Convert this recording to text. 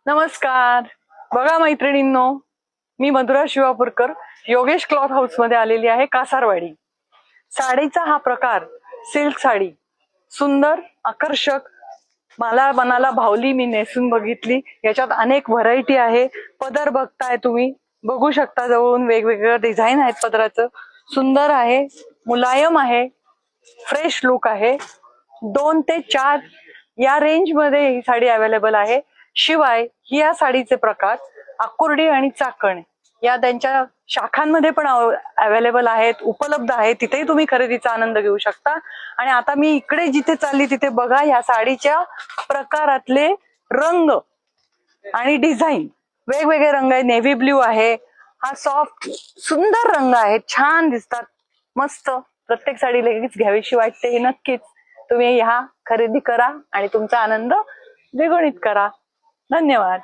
नमस्कार. बघा मैत्रिणींनो, मी मधुरा शिवापूरकर योगेश क्लॉथ हाऊस मध्ये आलेली आहे, कासारवाडी. साडीचा हा प्रकार सिल्क साडी, सुंदर आकर्षक, मला मनाला भावली. मी नेसून बघितली, याच्यात अनेक व्हरायटी आहे. पदर बघताय तुम्ही, बघू शकता जवळून, वेगवेगळं डिझाईन आहेत पदराचं. सुंदर आहे, मुलायम आहे, फ्रेश लुक आहे. 2 ते 4 या रेंज मध्ये ही साडी अवेलेबल आहे. शिवाय या साडीचे प्रकार आकुर्डी आणि चाकण या त्यांच्या शाखांमध्ये पण अवेलेबल आहेत, उपलब्ध आहेत. तिथेही तुम्ही खरेदीचा आनंद घेऊ शकता. आणि आता मी इकडे जिथे चालली तिथे बघा, या साडीच्या प्रकारातले रंग आणि डिझाईन, वेगवेगळे रंग आहे. नेव्ही ब्ल्यू आहे, हा सॉफ्ट सुंदर रंग आहे, छान दिसतात, मस्त. प्रत्येक साडी लगेच घ्यावीशी वाटते. हे नक्कीच तुम्ही ह्या खरेदी करा आणि तुमचा आनंद द्विगुणित करा. धन्यवाद.